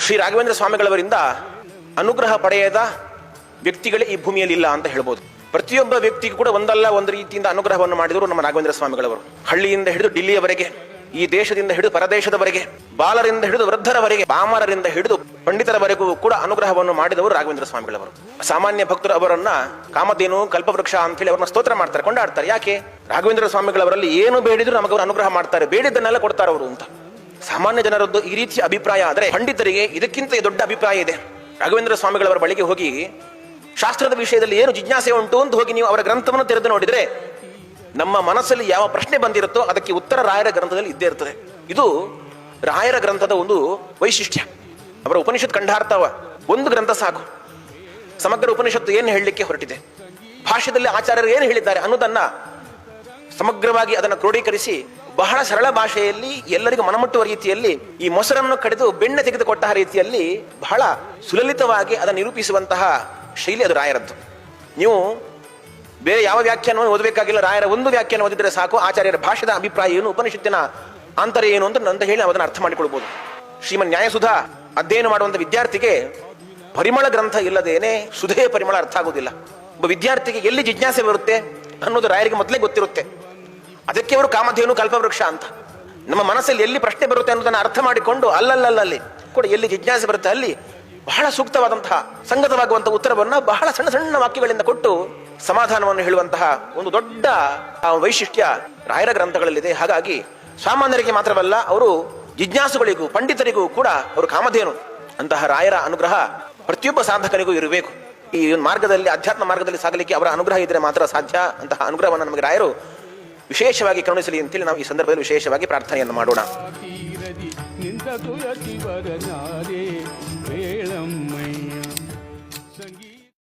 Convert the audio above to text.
ಶ್ರೀ ರಾಘವೇಂದ್ರ ಸ್ವಾಮಿಗಳವರಿಂದ ಅನುಗ್ರಹ ಪಡೆಯದ ವ್ಯಕ್ತಿಗಳೇ ಈ ಭೂಮಿಯಲ್ಲಿ ಇಲ್ಲ ಅಂತ ಹೇಳ್ಬೋದು. ಪ್ರತಿಯೊಬ್ಬ ವ್ಯಕ್ತಿಗೂ ಕೂಡ ಒಂದಲ್ಲ ಒಂದು ರೀತಿಯಿಂದ ಅನುಗ್ರಹವನ್ನು ಮಾಡಿದರು ನಮ್ಮ ರಾಘವೇಂದ್ರ ಸ್ವಾಮಿಗಳವರು. ಹಳ್ಳಿಯಿಂದ ಹಿಡಿದು ಡಿಲ್ಲಿಯವರೆಗೆ, ಈ ದೇಶದಿಂದ ಹಿಡಿದು ಪರದೇಶದವರೆಗೆ, ಬಾಲರಿಂದ ಹಿಡಿದು ವೃದ್ಧರವರೆಗೆ, ಪಾಮರರಿಂದ ಹಿಡಿದು ಪಂಡಿತರವರೆಗೂ ಕೂಡ ಅನುಗ್ರಹವನ್ನು ಮಾಡಿದವರು ರಾಘವೇಂದ್ರ ಸ್ವಾಮಿಗಳವರು. ಸಾಮಾನ್ಯ ಭಕ್ತರು ಅವರನ್ನ ಕಾಮಧೇನು, ಕಲ್ಪವೃಕ್ಷ ಅಂತ ಹೇಳಿ ಅವ್ರನ್ನ ಸ್ತೋತ್ರ ಮಾಡ್ತಾರೆ, ಕೊಂಡಾಡ್ತಾರೆ. ಯಾಕೆ? ರಾಘವೇಂದ್ರ ಸ್ವಾಮಿಗಳವರಲ್ಲಿ ಏನು ಬೇಡಿದ್ರು ನಮಗವರು ಅನುಗ್ರಹ ಮಾಡ್ತಾರೆ, ಬೇಡಿದ್ದನ್ನೆಲ್ಲ ಕೊಡ್ತಾರೆ ಅವರು ಅಂತ. ಸಾಮಾನ್ಯ ಜನರದ್ದು ಈ ರೀತಿಯ ಅಭಿಪ್ರಾಯ ಆದರೆ, ಪಂಡಿತರಿಗೆ ಇದಕ್ಕಿಂತ ದೊಡ್ಡ ಅಭಿಪ್ರಾಯ ಇದೆ. ರಾಘವೇಂದ್ರ ಸ್ವಾಮಿಗಳವರ ಬಳಿಗೆ ಹೋಗಿ ಶಾಸ್ತ್ರದ ವಿಷಯದಲ್ಲಿ ಏನು ಜಿಜ್ಞಾಸೆ ಉಂಟು ಅಂತ ಹೋಗಿ ನೀವು ಅವರ ಗ್ರಂಥವನ್ನು ತೆರೆದು ನೋಡಿದರೆ, ನಮ್ಮ ಮನಸ್ಸಲ್ಲಿ ಯಾವ ಪ್ರಶ್ನೆ ಬಂದಿರುತ್ತೋ ಅದಕ್ಕೆ ಉತ್ತರ ರಾಯರ ಗ್ರಂಥದಲ್ಲಿ ಇದ್ದೇ ಇರ್ತದೆ. ಇದು ರಾಯರ ಗ್ರಂಥದ ಒಂದು ವೈಶಿಷ್ಟ್ಯ. ಅವರ ಉಪನಿಷತ್ ಖಂಡಾರ್ಥವ ಒಂದು ಗ್ರಂಥ ಸಾಕು. ಸಮಗ್ರ ಉಪನಿಷತ್ತು ಏನು ಹೇಳಲಿಕ್ಕೆ ಹೊರಟಿದೆ, ಭಾಷ್ಯದಲ್ಲಿ ಆಚಾರ್ಯರು ಏನು ಹೇಳಿದ್ದಾರೆ ಅನ್ನೋದನ್ನ ಸಮಗ್ರವಾಗಿ ಅದನ್ನು ಕ್ರೋಢೀಕರಿಸಿ ಬಹಳ ಸರಳ ಭಾಷೆಯಲ್ಲಿ ಎಲ್ಲರಿಗೂ ಮನಮುಟ್ಟುವ ರೀತಿಯಲ್ಲಿ, ಈ ಮೊಸರನ್ನು ಕಡಿದು ಬೆಣ್ಣೆ ತೆಗೆದುಕೊಟ್ಟ ರೀತಿಯಲ್ಲಿ ಬಹಳ ಸುಲಲಿತವಾಗಿ ಅದನ್ನು ನಿರೂಪಿಸುವಂತಹ ಶೈಲಿ ಅದು ರಾಯರದ್ದು. ನೀವು ಬೇರೆ ಯಾವ ವ್ಯಾಖ್ಯಾನವನ್ನು ಓದಬೇಕಾಗಿಲ್ಲ, ರಾಯರ ಒಂದು ವ್ಯಾಖ್ಯಾನ ಓದಿದ್ರೆ ಸಾಕು, ಆಚಾರ್ಯರ ಭಾಷೆದ ಅಭಿಪ್ರಾಯ ಏನು, ಉಪನಿಷತ್ತಿನ ಆಂತರ ಏನು ಅಂತ ಹೇಳಿ ಅದನ್ನು ಅರ್ಥ ಮಾಡಿಕೊಳ್ಬಹುದು. ಶ್ರೀಮನ್ ನ್ಯಾಯಸುಧಾ ಅಧ್ಯಯನ ಮಾಡುವಂಥ ವಿದ್ಯಾರ್ಥಿಗೆ ಪರಿಮಳ ಗ್ರಂಥ ಇಲ್ಲದೇನೆ ಸುಧೇ ಪರಿಮಳ ಅರ್ಥ ಆಗುವುದಿಲ್ಲ. ಒಬ್ಬ ವಿದ್ಯಾರ್ಥಿಗೆ ಎಲ್ಲಿ ಜಿಜ್ಞಾಸೆ ಬರುತ್ತೆ ಅನ್ನೋದು ರಾಯರಿಗೆ ಮೊದಲೇ ಗೊತ್ತಿರುತ್ತೆ. ಅದಕ್ಕೆ ಅವರು ಕಾಮಧೇನು, ಕಲ್ಪವೃಕ್ಷ ಅಂತ. ನಮ್ಮ ಮನಸ್ಸಲ್ಲಿ ಎಲ್ಲಿ ಪ್ರಶ್ನೆ ಬರುತ್ತೆ ಅನ್ನೋದನ್ನು ಅರ್ಥ ಮಾಡಿಕೊಂಡು ಅಲ್ಲಲ್ಲಿ ಕೂಡ ಎಲ್ಲಿ ಜಿಜ್ಞಾಸೆ ಬರುತ್ತೆ ಅಲ್ಲಿ ಬಹಳ ಸೂಕ್ತವಾದಂತಹ, ಸಂಗತವಾಗುವಂತಹ ಉತ್ತರವನ್ನು ಬಹಳ ಸಣ್ಣ ಸಣ್ಣ ವಾಕ್ಯಗಳಿಂದ ಕೊಟ್ಟು ಸಮಾಧಾನವನ್ನು ಹೇಳುವಂತಹ ಒಂದು ದೊಡ್ಡ ವೈಶಿಷ್ಟ್ಯ ರಾಯರ ಗ್ರಂಥಗಳಲ್ಲಿದೆ. ಹಾಗಾಗಿ ಸಾಮಾನ್ಯರಿಗೆ ಮಾತ್ರವಲ್ಲ, ಅವರು ಜಿಜ್ಞಾಸುಗಳಿಗೂ ಪಂಡಿತರಿಗೂ ಕೂಡ ಅವರು ಕಾಮಧೇನು. ಅಂತಹ ರಾಯರ ಅನುಗ್ರಹ ಪ್ರತಿಯೊಬ್ಬ ಸಾಧಕನಿಗೂ ಇರಬೇಕು. ಈ ಮಾರ್ಗದಲ್ಲಿ, ಅಧ್ಯಾತ್ಮ ಮಾರ್ಗದಲ್ಲಿ ಸಾಗಲಿಕ್ಕೆ ಅವರ ಅನುಗ್ರಹ ಇದ್ರೆ ಮಾತ್ರ ಸಾಧ್ಯ. ಅಂತಹ ಅನುಗ್ರಹವನ್ನು ನಮಗೆ ರಾಯರು ವಿಶೇಷವಾಗಿ ಕರುಣಿಸಲಿ ಅಂತೇಳಿ ನಾವು ಈ ಸಂದರ್ಭದಲ್ಲಿ ವಿಶೇಷವಾಗಿ ಪ್ರಾರ್ಥನೆಯನ್ನು ಮಾಡೋಣ.